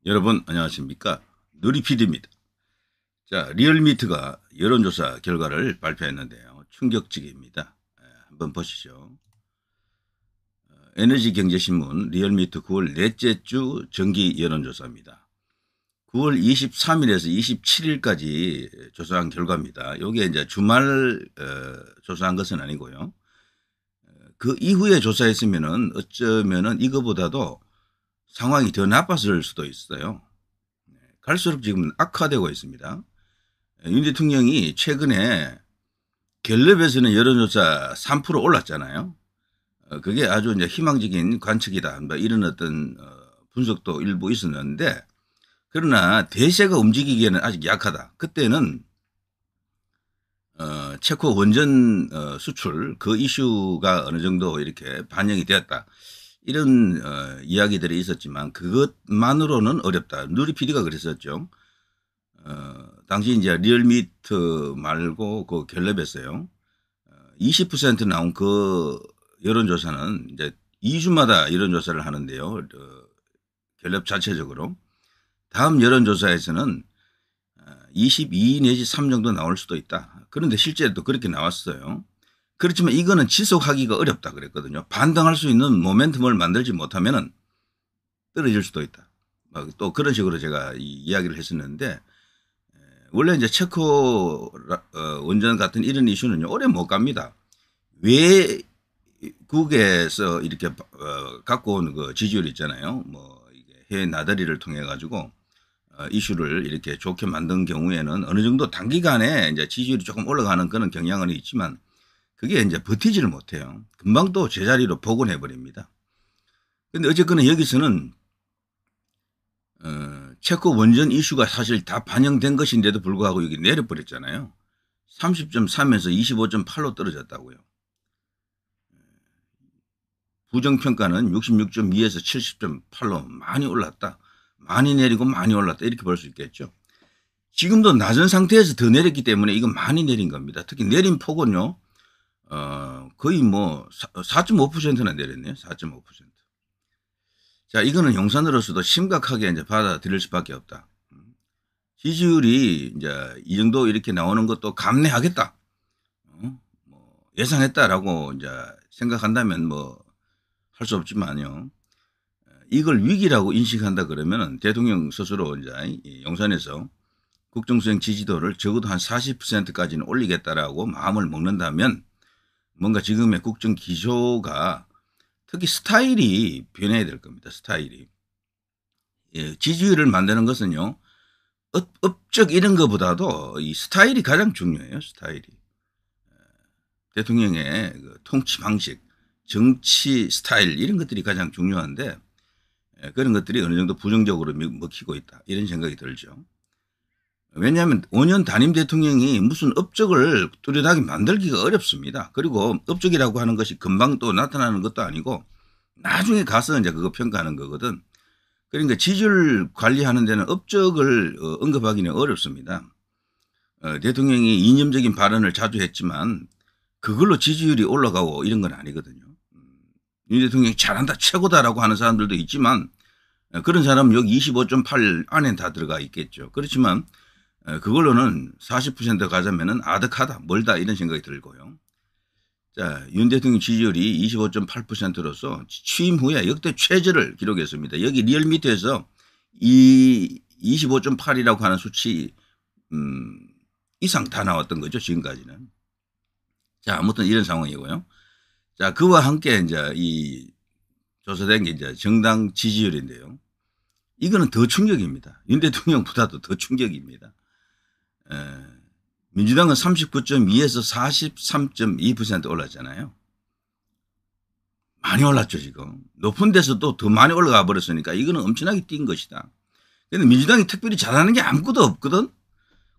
여러분 안녕하십니까? 누리PD입니다. 자, 리얼미터가 여론조사 결과를 발표했는데요. 충격적입니다. 한번 보시죠. 에너지경제신문 리얼미터 9월 넷째 주 정기 여론조사입니다. 9월 23일에서 27일까지 조사한 결과입니다. 이게 이제 주말 조사한 것은 아니고요. 그 이후에 조사했으면은 어쩌면은 이거보다도 상황이 더 나빴을 수도 있어요. 갈수록 지금 악화되고 있습니다. 윤 대통령이 최근에 갤럽에서는 여론조사 3% 올랐잖아요. 그게 아주 이제 희망적인 관측이다. 뭐 이런 어떤 분석도 일부 있었는데, 그러나 대세가 움직이기에는 아직 약하다. 그때는 체코 원전 수출 그 이슈가 어느 정도 이렇게 반영이 되었다. 이런 이야기들이 있었지만 그것만으로는 어렵다. 누리PD가 그랬었죠. 당시 이제 리얼미터 말고 그 갤럽에서요. 20% 나온 그 여론조사는 이제 2주마다 여론조사를 하는데요. 갤럽 자체적으로. 다음 여론조사에서는 22 내지 3 정도 나올 수도 있다. 그런데 실제로 그렇게 나왔어요. 그렇지만 이거는 지속하기가 어렵다 그랬거든요. 반등할 수 있는 모멘텀을 만들지 못하면 떨어질 수도 있다. 또 그런 식으로 제가 이야기를 했었는데, 원래 이제 체코 원전 같은 이런 이슈는요, 오래 못 갑니다. 외국에서 이렇게 갖고 온 그 지지율 있잖아요. 뭐 이게 해외 나들이를 통해 가지고 이슈를 이렇게 좋게 만든 경우에는 어느 정도 단기간에 이제 지지율이 조금 올라가는 그런 경향은 있지만, 그게 이제 버티지를 못해요. 금방 또 제자리로 복원해 버립니다. 근데 어쨌거나 여기서는 체코 원전 이슈가 사실 다 반영된 것인데도 불구하고 여기 내려버렸잖아요. 30.3에서 25.8로 떨어졌다고요. 부정평가는 66.2에서 70.8로 많이 올랐다. 많이 내리고 많이 올랐다. 이렇게 볼 수 있겠죠. 지금도 낮은 상태에서 더 내렸기 때문에 이건 많이 내린 겁니다. 특히 내린 폭은요. 거의 뭐 4.5%나 내렸네요. 4.5%. 자, 이거는 용산으로서도 심각하게 이제 받아들일 수밖에 없다. 지지율이 이제 이 정도 이렇게 나오는 것도 감내하겠다. 뭐 예상했다라고 이제 생각한다면 뭐 할 수 없지만요. 이걸 위기라고 인식한다 그러면은 대통령 스스로 이제 용산에서 국정수행 지지도를 적어도 한 40%까지는 올리겠다라고 마음을 먹는다면, 뭔가 지금의 국정 기조가 특히 스타일이 변해야 될 겁니다. 스타일이. 예, 지지율을 만드는 것은요, 업적 이런 것보다도 이 스타일이 가장 중요해요. 스타일이. 대통령의 그 통치 방식, 정치 스타일 이런 것들이 가장 중요한데, 그런 것들이 어느 정도 부정적으로 먹히고 있다. 이런 생각이 들죠. 왜냐하면 5년 단임 대통령이 무슨 업적을 뚜렷하게 만들기가 어렵습니다. 그리고 업적이라고 하는 것이 금방 또 나타나는 것도 아니고 나중에 가서 이제 그거 평가하는 거거든. 그러니까 지지율 관리하는 데는 업적을 언급하기는 어렵습니다. 대통령이 이념적인 발언을 자주 했지만 그걸로 지지율이 올라가고 이런 건 아니거든요. 윤 대통령이 잘한다, 최고다라고 하는 사람들도 있지만, 그런 사람은 여기 25.8 안에 다 들어가 있겠죠. 그렇지만 그걸로는 40% 가자면은 아득하다, 멀다 이런 생각이 들고요. 자, 윤 대통령 지지율이 25.8%로서 취임 후에 역대 최저를 기록했습니다. 여기 리얼미터에서 이 25.8이라고 하는 수치 이상 다 나왔던 거죠, 지금까지는. 자, 아무튼 이런 상황이고요. 자, 그와 함께 이제 이 조사된 게 이제 정당 지지율인데요. 이거는 더 충격입니다. 윤 대통령보다도 더 충격입니다. 민주당은 39.2에서 43.2% 올랐잖아요. 많이 올랐죠, 지금. 높은 데서도 더 많이 올라가 버렸으니까 이거는 엄청나게 뛴 것이다. 그런데 민주당이 특별히 잘하는 게 아무것도 없거든.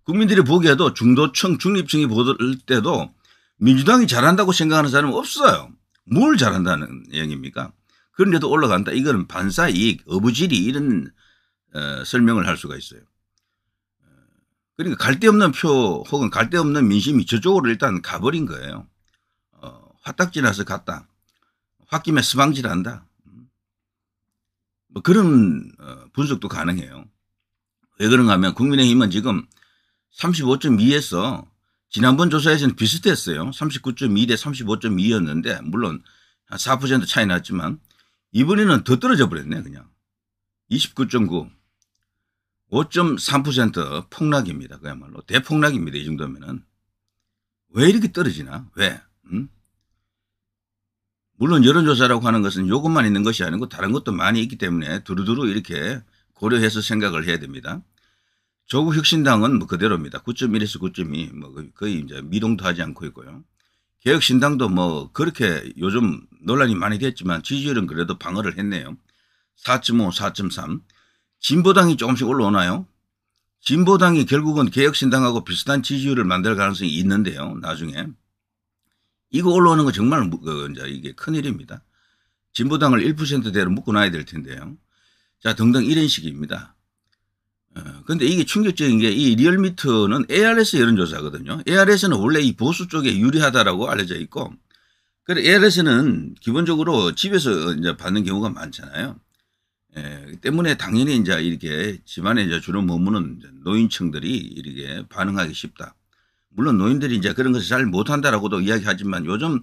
국민들이 보기에도 중도층, 중립층이 볼 때도 민주당이 잘한다고 생각하는 사람은 없어요. 뭘 잘한다는 얘기입니까? 그런데도 올라간다. 이거는 반사이익, 어부지리 이런 설명을 할 수가 있어요. 그러니까 갈 데 없는 표 혹은 갈 데 없는 민심이 저쪽으로 일단 가버린 거예요. 화딱지 나서 갔다. 홧김에 스방질한다. 뭐 그런 분석도 가능해요. 왜 그런가 하면 국민의힘은 지금 35.2에서 지난번 조사에서는 비슷했어요. 39.2 대 35.2였는데 물론 한 4% 차이 났지만 이번에는 더 떨어져 버렸네 그냥. 29.9. 5.3% 폭락입니다. 그야말로 대폭락입니다. 이 정도면은. 왜 이렇게 떨어지나? 왜? 물론 여론조사라고 하는 것은 이것만 있는 것이 아니고 다른 것도 많이 있기 때문에 두루두루 이렇게 고려해서 생각을 해야 됩니다. 조국 혁신당은 뭐 그대로입니다. 9.1에서 9.2 뭐 거의 이제 미동도 하지 않고 있고요. 개혁신당도 뭐 그렇게 요즘 논란이 많이 됐지만 지지율은 그래도 방어를 했네요. 4.5, 4.3. 진보당이 조금씩 올라오나요? 진보당이 결국은 개혁신당하고 비슷한 지지율을 만들 가능성이 있는데요. 나중에. 이거 올라오는 거 정말 이제 이게 큰일입니다. 진보당을 1%대로 묶어놔야 될 텐데요. 자, 등등 이런 식입니다. 근데 이게 충격적인 게 이 리얼미터는 ARS 여론조사거든요. ARS는 원래 이 보수 쪽에 유리하다라고 알려져 있고, 그래 ARS는 기본적으로 집에서 이제 받는 경우가 많잖아요. 때문에 당연히 이제 이렇게 집안에 이제 주로 머무는 노인층들이 이렇게 반응하기 쉽다. 물론 노인들이 이제 그런 것을 잘 못한다라고도 이야기하지만 요즘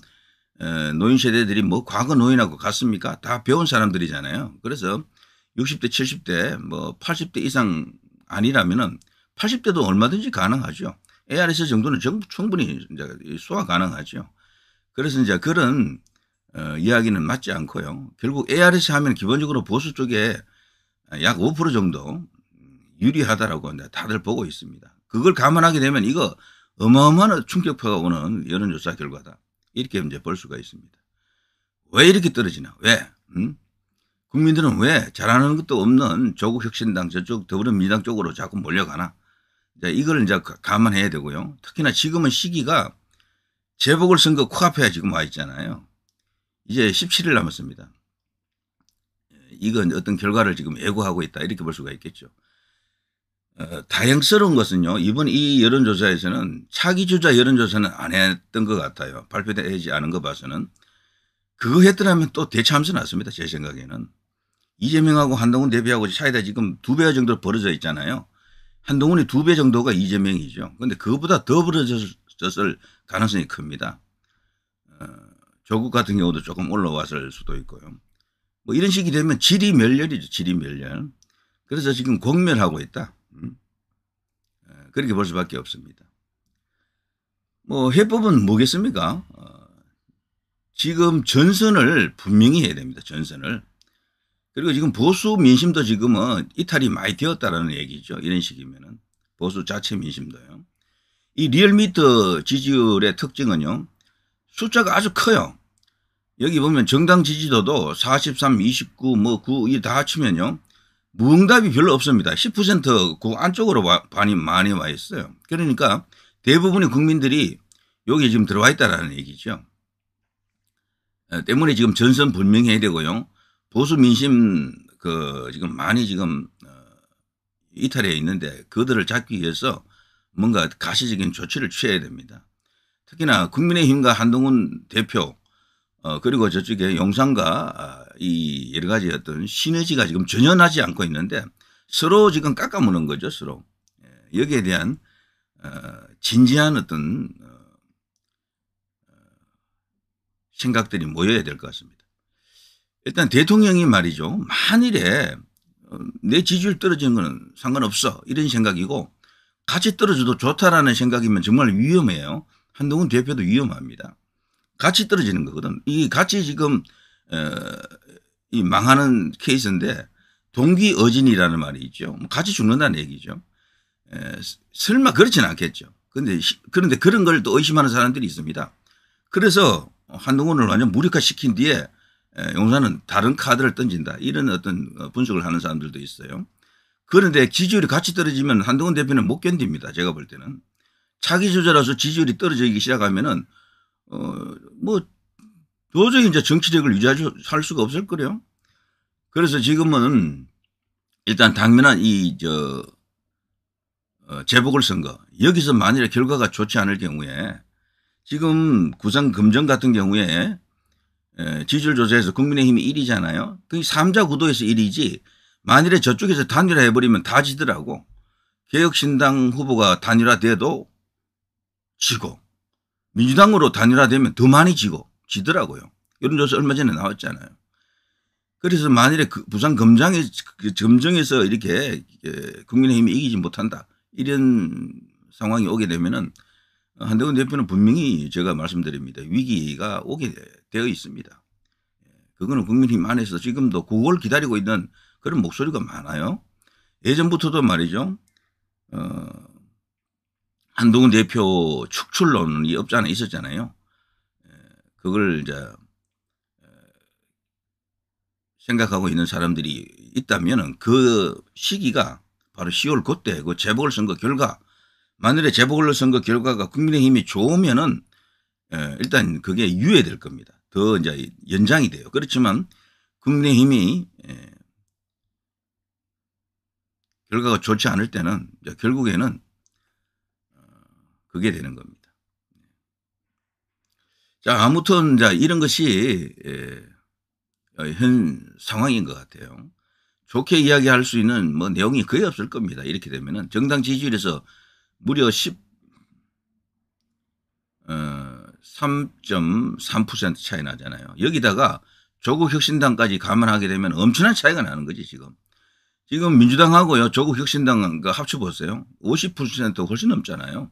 노인 세대들이 뭐 과거 노인하고 같습니까? 다 배운 사람들이잖아요. 그래서 60대, 70대, 뭐 80대 이상 아니라면은 80대도 얼마든지 가능하죠. ARS 정도는 충분히 이제 소화 가능하죠. 그래서 이제 그런 이야기는 맞지 않고요. 결국 ARS 하면 기본적으로 보수 쪽에 약 5% 정도 유리하다라고 다들 보고 있습니다. 그걸 감안하게 되면 이거 어마어마한 충격파가 오는 여론조사 결과다. 이렇게 이제 볼 수가 있습니다. 왜 이렇게 떨어지나? 왜? 국민들은 왜 잘하는 것도 없는 조국 혁신당 저쪽 더불어민주당 쪽으로 자꾸 몰려가나? 이걸 이제 감안해야 되고요. 특히나 지금은 시기가 재보궐선거 코앞에 지금 와 있잖아요. 이제 17일 남았습니다. 이건 어떤 결과를 지금 예고하고 있다. 이렇게 볼 수가 있겠죠. 다행스러운 것은요. 이번 이 여론조사에서는 차기주자 여론조사는 안 했던 것 같아요. 발표되지 않은 거 봐서는. 그거 했더라면 또 대참사 났습니다. 제 생각에는. 이재명하고 한동훈 대표하고 차이가 지금 2배 정도 벌어져 있잖아요. 한동훈이 2배 정도가 이재명이죠. 그런데 그거보다 더 벌어졌을 가능성이 큽니다. 조국 같은 경우도 조금 올라왔을 수도 있고요. 뭐 이런 식이 되면 지리멸렬이죠. 지리멸렬. 그래서 지금 공멸하고 있다. 그렇게 볼 수밖에 없습니다. 뭐 해법은 뭐겠습니까? 지금 전선을 분명히 해야 됩니다. 전선을. 그리고 지금 보수 민심도 지금은 이탈이 많이 되었다라는 얘기죠. 이런 식이면은 보수 자체 민심도요. 이 리얼미터 지지율의 특징은요. 숫자가 아주 커요. 여기 보면 정당 지지도도 43, 29, 뭐 9 이 다 합치면요. 무응답이 별로 없습니다. 10% 그 안쪽으로 많이 와 있어요. 그러니까 대부분의 국민들이 여기 지금 들어와 있다라는 얘기죠. 때문에 지금 전선 분명해야 되고요. 보수 민심 지금 많이 지금 이탈해 있는데 그들을 잡기 위해서 뭔가 가시적인 조치를 취해야 됩니다. 특히나 국민의힘과 한동훈 대표 그리고 저쪽에 용산과 이 여러 가지 어떤 시너지가 지금 전혀 나지 않고 있는데 서로 지금 깎아무는 거죠. 서로. 여기에 대한 진지한 어떤 생각들이 모여야 될 것 같습니다. 일단 대통령이 말이죠. 만일에 내 지지율 떨어지는 건 상관없어 이런 생각이고 같이 떨어져도 좋다라는 생각이면 정말 위험해요. 한동훈 대표도 위험합니다. 같이 떨어지는 거거든. 이 같이 지금 이 망하는 케이스인데 동기어진이라는 말이 있죠. 같이 죽는다는 얘기죠. 설마 그렇지는 않겠죠. 그런데 그런 걸 또 의심하는 사람들이 있습니다. 그래서 한동훈을 완전 무력화시킨 뒤에 용산은 다른 카드를 던진다. 이런 어떤 분석을 하는 사람들도 있어요. 그런데 지지율이 같이 떨어지면 한동훈 대표는 못 견딥니다. 제가 볼 때는. 차기 주자라서 지지율이 떨어지기 시작하면은 뭐 도저히 이제 정치력을 유지할 수가 없을 거래요. 그래서 지금은 일단 당면한 재보궐선거 여기서 만일에 결과가 좋지 않을 경우에 지금 구상 금정 같은 경우에 지지율 조사에서 국민의힘이 1위잖아요. 그 3자 구도에서 1위지 만일에 저쪽에서 단일화해버리면 다 지더라고. 개혁신당 후보가 단일화돼도 지고 민주당으로 단일화되면 더 많이 지더라고요. 여론조사 얼마 전에 나왔잖아요. 그래서 만일에 그 부산 검정에서 이렇게 국민의힘이 이기지 못한다 이런 상황이 오게 되면은 한동훈 대표는 분명히 제가 말씀드립니다. 위기가 오게 되어 있습니다. 그거는 국민의힘 안에서 지금도 그걸 기다리고 있는 그런 목소리가 많아요. 예전부터도 말이죠. 한동훈 대표 축출론이 없지 않아 있었잖아요. 그걸 이제 생각하고 있는 사람들이 있다면은 그 시기가 바로 10월 그때 그 재보궐선거 결과, 만일에 재보궐선거 결과가 국민의힘이 좋으면은 일단 그게 유예될 겁니다. 더 이제 연장이 돼요. 그렇지만 국민의힘이 결과가 좋지 않을 때는 이제 결국에는 그게 되는 겁니다. 자, 아무튼 이제 이런 것이 현 상황인 것 같아요. 좋게 이야기할 수 있는 뭐 내용이 거의 없을 겁니다. 이렇게 되면은 정당 지지율에서 무려 3.3% 차이 나잖아요. 여기다가 조국혁신당까지 감안하게 되면 엄청난 차이가 나는 거지 지금. 지금 민주당하고요 조국혁신당 합쳐보세요. 50% 훨씬 넘잖아요.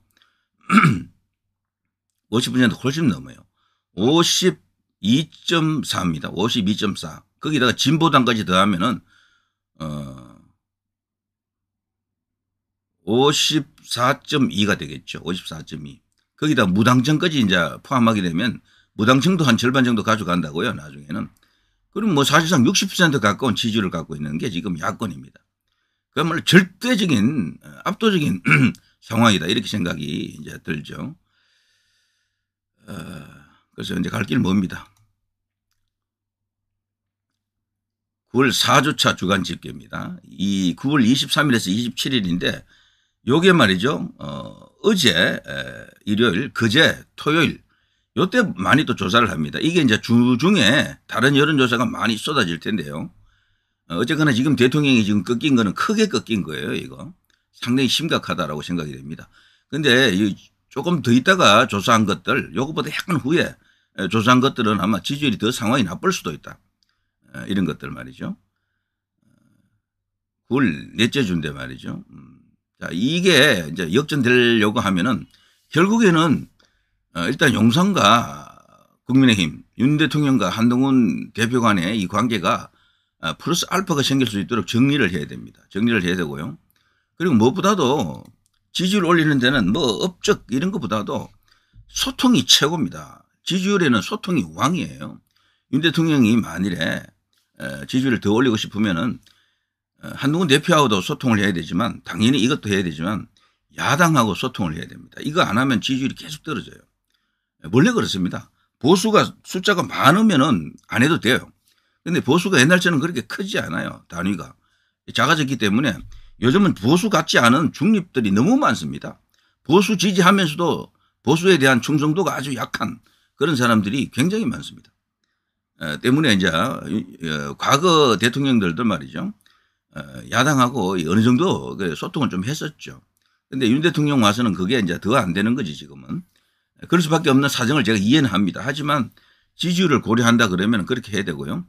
50% 훨씬 넘어요. 52.4입니다. 52.4. 거기다가 진보당까지 더하면은 54.2가 되겠죠. 54.2. 거기다 무당층까지 이제 포함하게 되면 무당층도 한 절반 정도 가져간다고요. 나중에는. 그럼 뭐 사실상 60% 가까운 지지율을 갖고 있는 게 지금 야권입니다. 그야말로 절대적인 압도적인 상황이다. 이렇게 생각이 이제 들죠. 그래서 이제 갈 길 멉니다. 9월 4주차 주간 집계입니다. 이 9월 23일에서 27일인데 요게 말이죠. 어제 일요일, 그제 토요일 요때 많이 또 조사를 합니다. 이게 이제 주중에 다른 여론조사가 많이 쏟아질 텐데요. 어쨌거나 지금 대통령이 지금 꺾인 거는 크게 꺾인 거예요. 이거 상당히 심각하다라고 생각이 됩니다. 근데 조금 더 있다가 조사한 것들 요거보다 약간 후에 조사한 것들은 아마 지지율이 더 상황이 나쁠 수도 있다. 이런 것들 말이죠. 9월 넷째 주인데 말이죠. 자, 이게 이제 역전되려고 하면은 결국에는 일단 용산과 국민의힘, 윤 대통령과 한동훈 대표 간의 이 관계가 플러스 알파가 생길 수 있도록 정리를 해야 됩니다. 정리를 해야 되고요. 그리고 무엇보다도 지지율 올리는 데는 뭐 업적 이런 것보다도 소통이 최고입니다. 지지율에는 소통이 왕이에요. 윤 대통령이 만일에 지지율을 더 올리고 싶으면은 한동훈 대표하고도 소통을 해야 되지만 당연히 이것도 해야 되지만 야당하고 소통을 해야 됩니다. 이거 안 하면 지지율이 계속 떨어져요. 원래 그렇습니다. 보수가 숫자가 많으면은 안 해도 돼요. 그런데 보수가 옛날처럼 그렇게 크지 않아요. 단위가. 작아졌기 때문에 요즘은 보수 같지 않은 중립들이 너무 많습니다. 보수 지지하면서도 보수에 대한 충성도가 아주 약한 그런 사람들이 굉장히 많습니다. 때문에 이제 과거 대통령들도 말이죠. 야당하고 어느 정도 소통을 좀 했었죠. 그런데 윤 대통령 와서는 그게 이제 더 안 되는 거지 지금은. 그럴 수밖에 없는 사정을 제가 이해는 합니다. 하지만 지지율을 고려한다 그러면 그렇게 해야 되고요.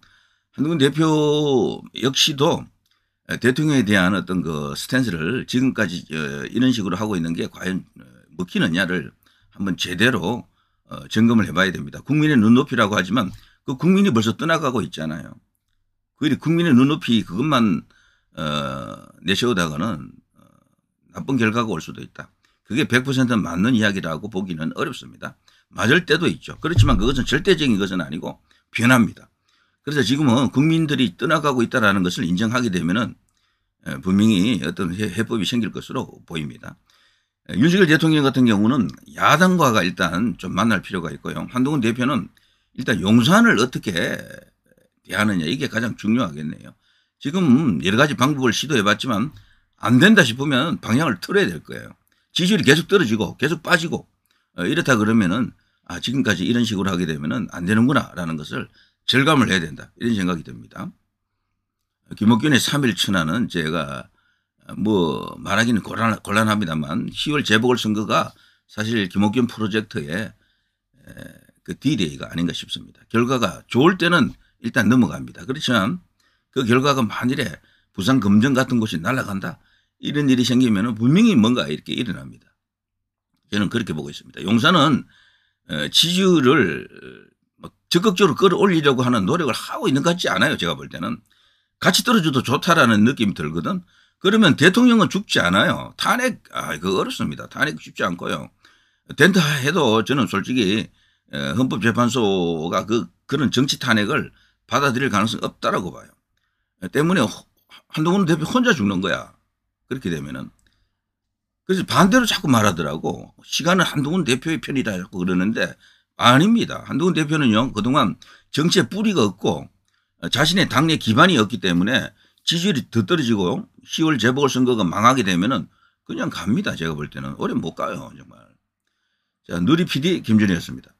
한동훈 대표 역시도 대통령에 대한 어떤 그 스탠스를 지금까지 이런 식으로 하고 있는 게 과연 먹히느냐를 한번 제대로 점검을 해봐야 됩니다. 국민의 눈높이라고 하지만 그 국민이 벌써 떠나가고 있잖아요. 그 국민의 눈높이 그것만 내세우다가는 나쁜 결과가 올 수도 있다. 그게 100% 맞는 이야기라고 보기는 어렵습니다. 맞을 때도 있죠. 그렇지만 그것은 절대적인 것은 아니고 변합니다. 그래서 지금은 국민들이 떠나가고 있다는 것을 인정하게 되면은 분명히 어떤 해법이 생길 것으로 보입니다. 윤석열 대통령 같은 경우는 야당과가 일단 좀 만날 필요가 있고요. 한동훈 대표는 일단 용산을 어떻게 대하느냐 이게 가장 중요하겠네요. 지금 여러 가지 방법을 시도해 봤지만 안 된다 싶으면 방향을 틀어야 될 거예요. 지지율이 계속 떨어지고 계속 빠지고 이렇다 그러면은 지금까지 이런 식으로 하게 되면은 안 되는구나 라는 것을 절감을 해야 된다. 이런 생각이 듭니다. 김옥균의 3일 천하는 제가 뭐 말하기는 곤란합니다만 10월 재보궐선거가 사실 김옥균 프로젝트의 그 D-Day가 아닌가 싶습니다. 결과가 좋을 때는 일단 넘어갑니다. 그렇지만 그 결과가 만일에 부산 금정 같은 곳이 날아간다 이런 일이 생기면 분명히 뭔가 이렇게 일어납니다. 저는 그렇게 보고 있습니다. 용산은 지지율을 적극적으로 끌어올리려고 하는 노력을 하고 있는 것 같지 않아요. 제가 볼 때는. 같이 떨어져도 좋다라는 느낌이 들거든. 그러면 대통령은 죽지 않아요. 탄핵, 그거 어렵습니다. 탄핵 쉽지 않고요. 된다 해도 저는 솔직히 헌법재판소가 그런 정치 탄핵을 받아들일 가능성이 없다라고 봐요. 때문에 한동훈 대표 혼자 죽는 거야. 그렇게 되면은. 그래서 반대로 자꾸 말하더라고. 시간은 한동훈 대표의 편이다 자꾸 그러는데 아닙니다. 한동훈 대표는요, 그동안 정치에 뿌리가 없고 자신의 당내 기반이 없기 때문에 지지율이 더 떨어지고 10월 재보궐선거가 망하게 되면은 그냥 갑니다. 제가 볼 때는 오래 못 가요. 정말. 자, 누리 PD 김준희였습니다.